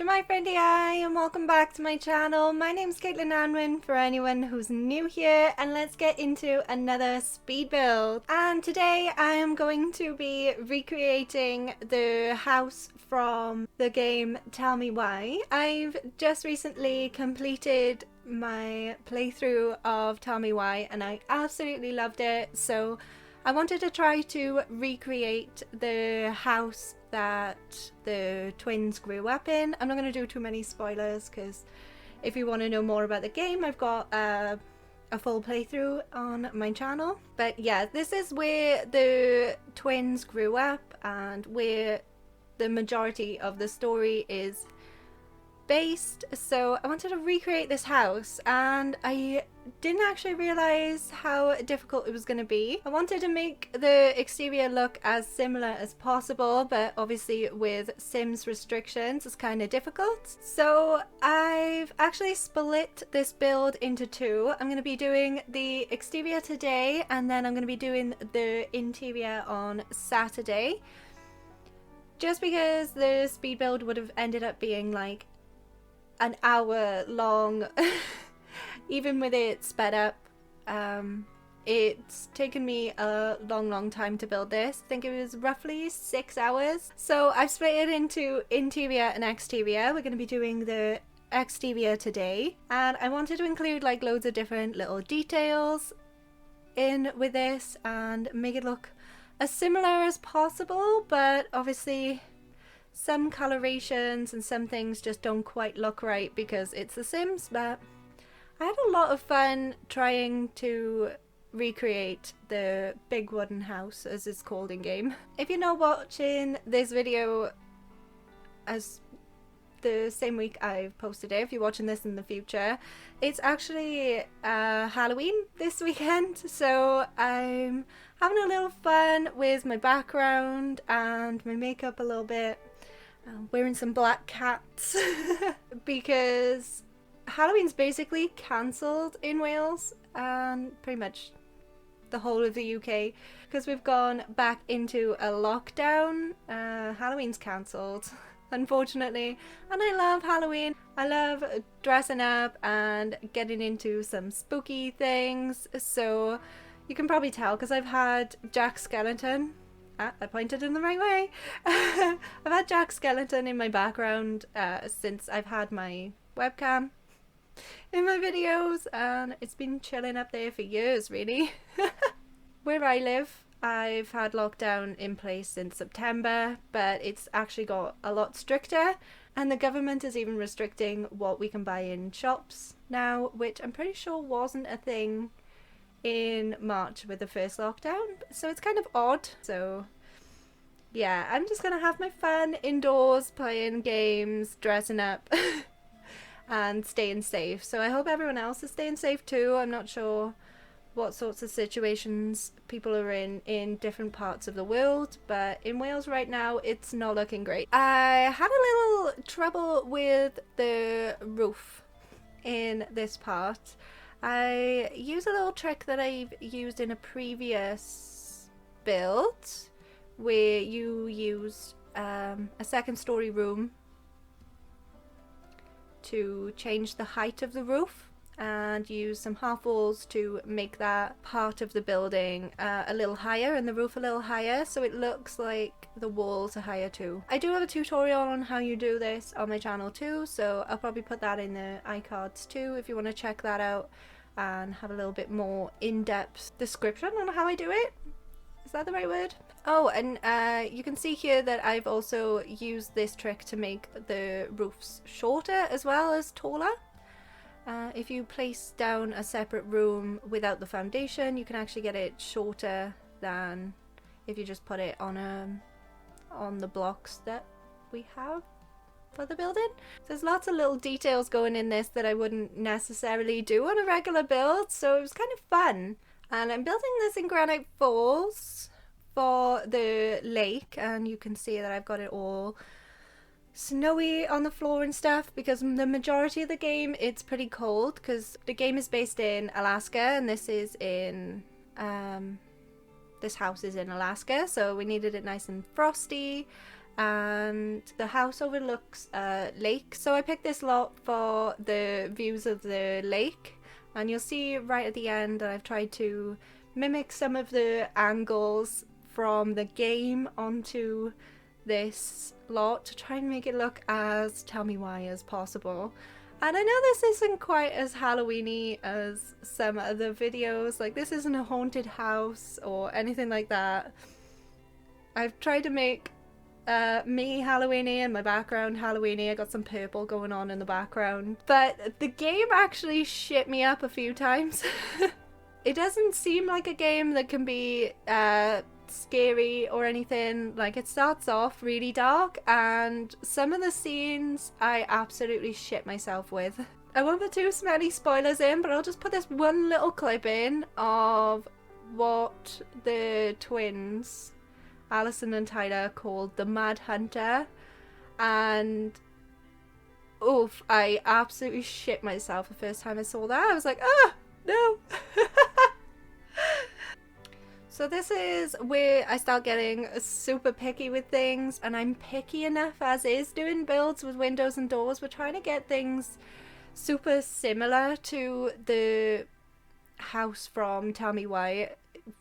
Shemai Friendly Eye, and welcome back to my channel. My name's CaitlinAnwyn for anyone who's new here, and let's get into another speed build. And today I am going to be recreating the house from the game Tell Me Why. I've just recently completed my playthrough of Tell Me Why and I absolutely loved it, so I wanted to try to recreate the house that the twins grew up in. I'm not going to do too many spoilers because if you want to know more about the game, I've got a full playthrough on my channel. But yeah, this is where the twins grew up and where the majority of the story is based. So I wanted to recreate this house and I didn't actually realize how difficult it was going to be. I wanted to make the exterior look as similar as possible, but obviously with Sims restrictions it's kind of difficult. So I've actually split this build into two. I'm going to be doing the exterior today and then I'm going to be doing the interior on Saturday. Just because the speed build would have ended up being like an hour long. Even with it sped up, it's taken me a long time to build this. I think it was roughly 6 hours. So I've split it into interior and exterior. We're going to be doing the exterior today. And I wanted to include like loads of different little details in with this and make it look as similar as possible. But obviously some colorations and some things just don't quite look right because it's The Sims, but I had a lot of fun trying to recreate the big wooden house, as it's called in game. If you're not watching this video as the same week I've posted it, if you're watching this in the future, it's actually Halloween this weekend, so I'm having a little fun with my background and my makeup a little bit. I'm wearing some black cats because Halloween's basically cancelled in Wales and pretty much the whole of the UK because we've gone back into a lockdown. Halloween's cancelled, unfortunately, and I love Halloween. I love dressing up and getting into some spooky things, so you can probably tell because I've had Jack Skellington. I pointed in the right way. I've had Jack Skellington in my background since I've had my webcam in my videos, and it's been chilling up there for years really. Where I live, I've had lockdown in place since September, but it's actually got a lot stricter, and the government is even restricting what we can buy in shops now, which I'm pretty sure wasn't a thing in March with the first lockdown, so it's kind of odd. So yeah, I'm just gonna have my fun indoors, playing games, dressing up and staying safe. So I hope everyone else is staying safe too. I'm not sure what sorts of situations people are in different parts of the world, but in Wales right now it's not looking great. I had a little trouble with the roof in this part. I use a little trick that I've used in a previous build where you use a second story room to change the height of the roof and use some half walls to make that part of the building a little higher and the roof a little higher, so it looks like the walls are higher too. I do have a tutorial on how you do this on my channel too, so I'll probably put that in the iCards too if you want to check that out and have a little bit more in-depth description on how I do it. Is that the right word? Oh, and you can see here that I've also used this trick to make the roofs shorter as well as taller. If you place down a separate room without the foundation, you can actually get it shorter than if you just put it on the blocks that we have for the building. There's lots of little details going in this that I wouldn't necessarily do on a regular build, so it was kind of fun. And I'm building this in Granite Falls for the lake, and you can see that I've got it all snowy on the floor and stuff because the majority of the game it's pretty cold because the game is based in Alaska and this is in this house is in Alaska, so we needed it nice and frosty and the house overlooks a lake. So I picked this lot for the views of the lake, and you'll see right at the end that I've tried to mimic some of the angles from the game onto this lot to try and make it look as tell me why as possible. And I know this isn't quite as Halloween-y as some other videos, like this isn't a haunted house or anything like that. I've tried to make me Halloween-y and my background Halloween-y. I got some purple going on in the background, but the game actually shit me up a few times. It doesn't seem like a game that can be scary or anything. Like, it starts off really dark, and some of the scenes I absolutely shit myself with. I won't put too many spoilers in, but I'll just put this one little clip in of what the twins, Alison and Tyler, called the Mad Hunter, and oof, I absolutely shit myself the first time I saw that. I was like, ah, no. So this is where I start getting super picky with things, and I'm picky enough as is doing builds with windows and doors. We're trying to get things super similar to the house from Tell Me Why. It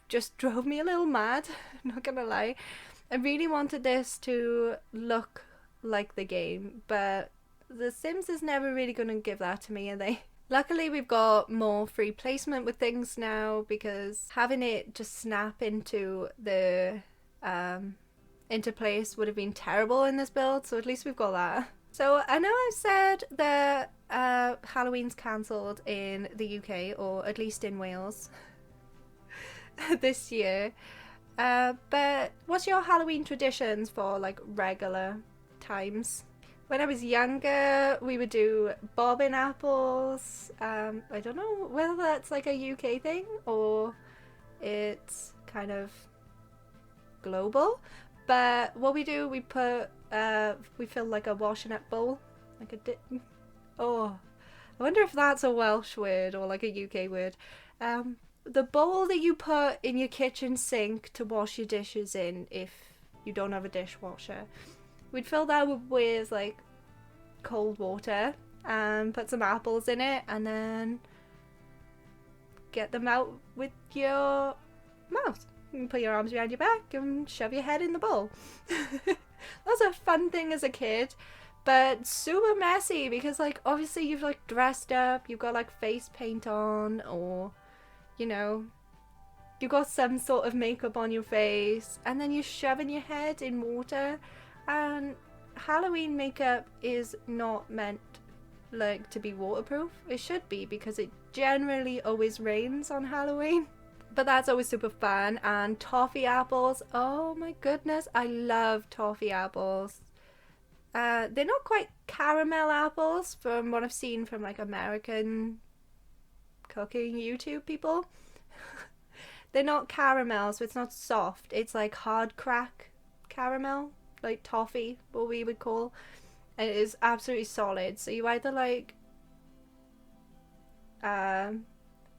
just drove me a little mad, not gonna lie. I really wanted this to look like the game, but The Sims is never really gonna give that to me, are they? Luckily, we've got more free placement with things now, because having it just snap into the into place would have been terrible in this build, so at least we've got that. So I know I've said that Halloween's cancelled in the UK, or at least in Wales, this year. But what's your Halloween traditions for like regular times? When I was younger, we would do bobbin apples. I don't know whether that's like a UK thing or it's kind of global. But what we do, we put, we fill like a washing up bowl, like a oh, I wonder if that's a Welsh word or like a UK word. The bowl that you put in your kitchen sink to wash your dishes in if you don't have a dishwasher. We'd fill that with like cold water and put some apples in it, and then get them out with your mouth. You can put your arms behind your back and shove your head in the bowl. That was a fun thing as a kid, but super messy because like obviously you've like dressed up, you've got like face paint on, or you know, you got some sort of makeup on your face, and then you're shoving your head in water. And Halloween makeup is not meant like to be waterproof. It should be, because it generally always rains on Halloween. But that's always super fun. And toffee apples, oh my goodness, I love toffee apples. They're not quite caramel apples from what I've seen from like American cooking YouTube people. They're not caramel, so it's not soft. It's like hard crack caramel, like toffee, what we would call. And it is absolutely solid. So you either like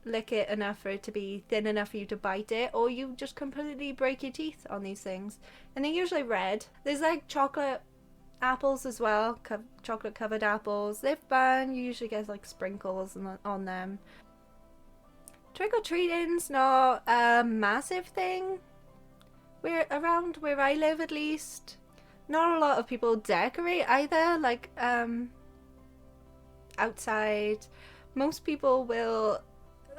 lick it enough for it to be thin enough for you to bite it, or you just completely break your teeth on these things. And they're usually red. There's like chocolate apples as well, chocolate covered apples. They're fun. You usually get like sprinkles on them. Trick-or-treating's not a massive thing. We're around where I live, at least. Not a lot of people decorate either, like outside. Most people will,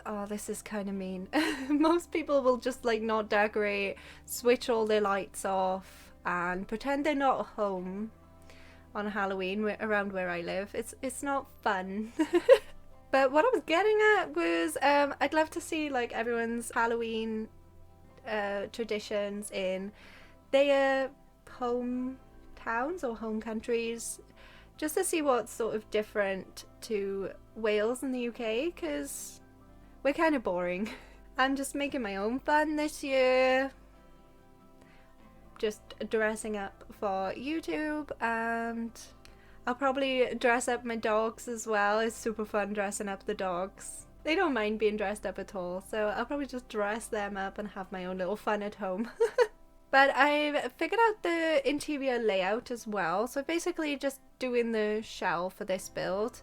oh, this is kind of mean. Most people will just like not decorate, switch all their lights off, and pretend they're not home on Halloween around where I live. It's not fun. But what I was getting at was I'd love to see like everyone's Halloween traditions in their home towns or home countries, just to see what's sort of different to Wales and the UK, because we're kind of boring. I'm just making my own fun this year, just dressing up for YouTube, and I'll probably dress up my dogs as well. It's super fun dressing up the dogs. They don't mind being dressed up at all, so I'll probably just dress them up and have my own little fun at home. But I've figured out the interior layout as well. So basically just doing the shell for this build.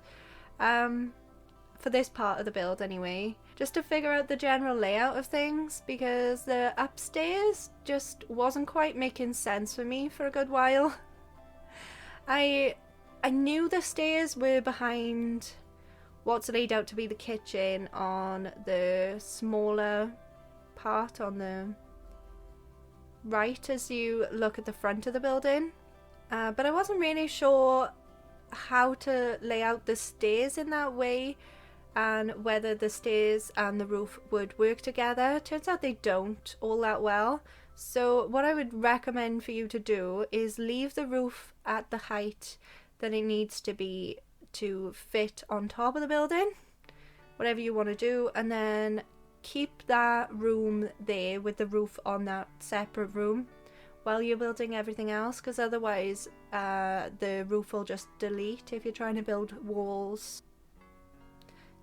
For this part of the build anyway. Just to figure out the general layout of things, because the upstairs just wasn't quite making sense for me for a good while. I knew the stairs were behind what's laid out to be the kitchen on the smaller part on the right as you look at the front of the building. But I wasn't really sure how to lay out the stairs in that way and whether the stairs and the roof would work together. Turns out they don't all that well. So what I would recommend for you to do is leave the roof at the height that it needs to be to fit on top of the building, whatever you want to do, and then keep that room there with the roof on that separate room while you're building everything else, because otherwise the roof will just delete if you're trying to build walls.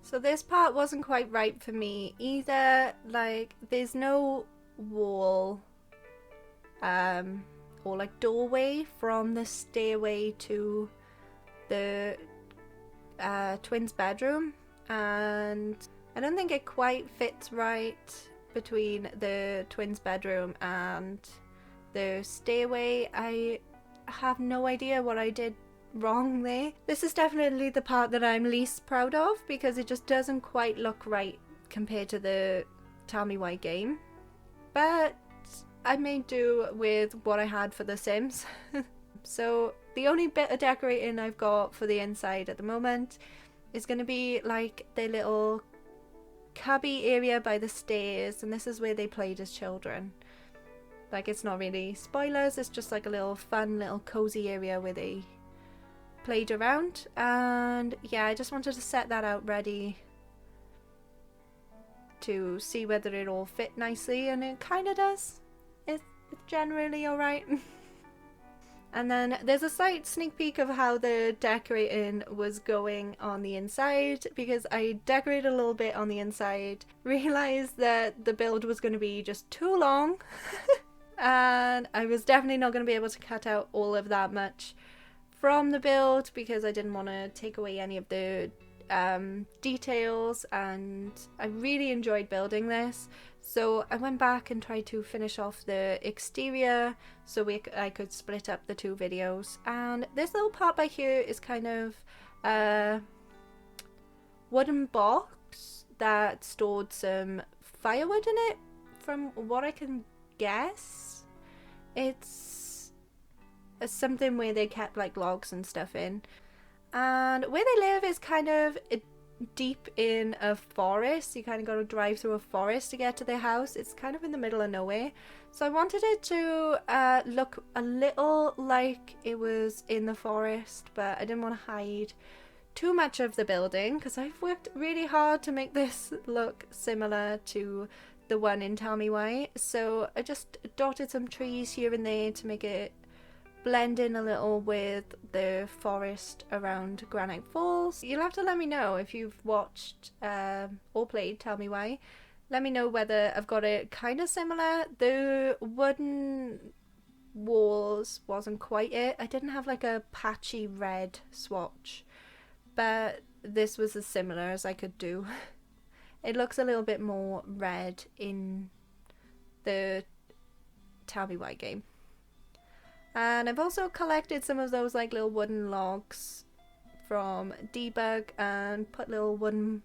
So this part wasn't quite right for me either. Like, there's no wall or like doorway from the stairway to the twins' bedroom, and I don't think it quite fits right between the twins' bedroom and the stairway. I have no idea what I did wrong there. This is definitely the part that I'm least proud of, because it just doesn't quite look right compared to the Tell Me Why game. But I made do with what I had for The Sims. So the only bit of decorating I've got for the inside at the moment is going to be like the little cubby area by the stairs, and this is where they played as children. Like, it's not really spoilers, it's just like a little fun little cozy area where they played around. And yeah, I just wanted to set that out ready to see whether it all fit nicely, and it kind of does. It's generally alright. And then there's a slight sneak peek of how the decorating was going on the inside, because I decorated a little bit on the inside, realised that the build was going to be just too long, and I was definitely not going to be able to cut out all of that much from the build, because I didn't want to take away any of the details, and I really enjoyed building this. So I went back and tried to finish off the exterior so I could split up the two videos. And this little part by here is kind of a wooden box that stored some firewood in it, from what I can guess. It's something where they kept like logs and stuff in. And where they live is kind of deep in a forest. You kind of got to drive through a forest to get to their house. It's kind of in the middle of nowhere. So I wanted it to look a little like it was in the forest, but I didn't want to hide too much of the building, because I've worked really hard to make this look similar to the one in Tell Me Why. So I just dotted some trees here and there to make it blend in a little with the forest around Granite Falls. You'll have to let me know if you've watched or played Tell Me Why. Let me know whether I've got it kind of similar. The wooden walls wasn't quite it. I didn't have like a patchy red swatch, but this was as similar as I could do. It looks a little bit more red in the Tell Me Why game. And I've also collected some of those like little wooden logs from Debug and put little wooden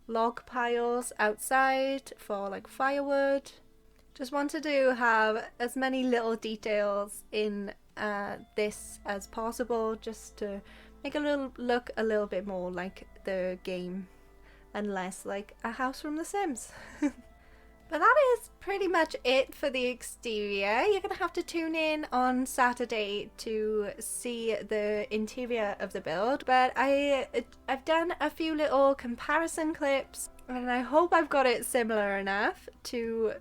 log piles outside for like firewood. Just wanted to have as many little details in this as possible, just to make it look a little bit more like the game and less like a house from The Sims. But that is pretty much it for the exterior. You're going to have to tune in on Saturday to see the interior of the build. But I've done a few little comparison clips, and I hope I've got it similar enough to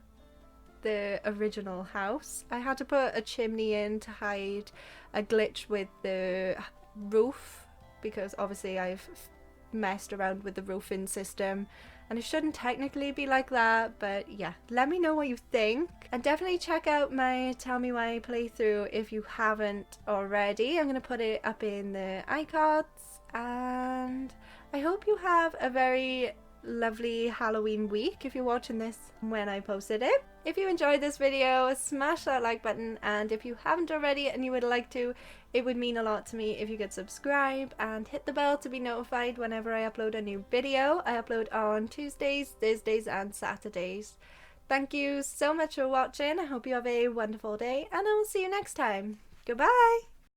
the original house. I had to put a chimney in to hide a glitch with the roof, because obviously I've messed around with the roofing system, and it shouldn't technically be like that, but yeah, let me know what you think. And definitely check out my Tell Me Why playthrough if you haven't already. I'm going to put it up in the iCards, and I hope you have a very lovely Halloween week if you're watching this when I posted it. If you enjoyed this video, smash that like button, and if you haven't already and you would like to, it would mean a lot to me if you could subscribe and hit the bell to be notified whenever I upload a new video. I upload on Tuesdays, Thursdays and Saturdays. Thank you so much for watching. I hope you have a wonderful day, and I will see you next time. Goodbye!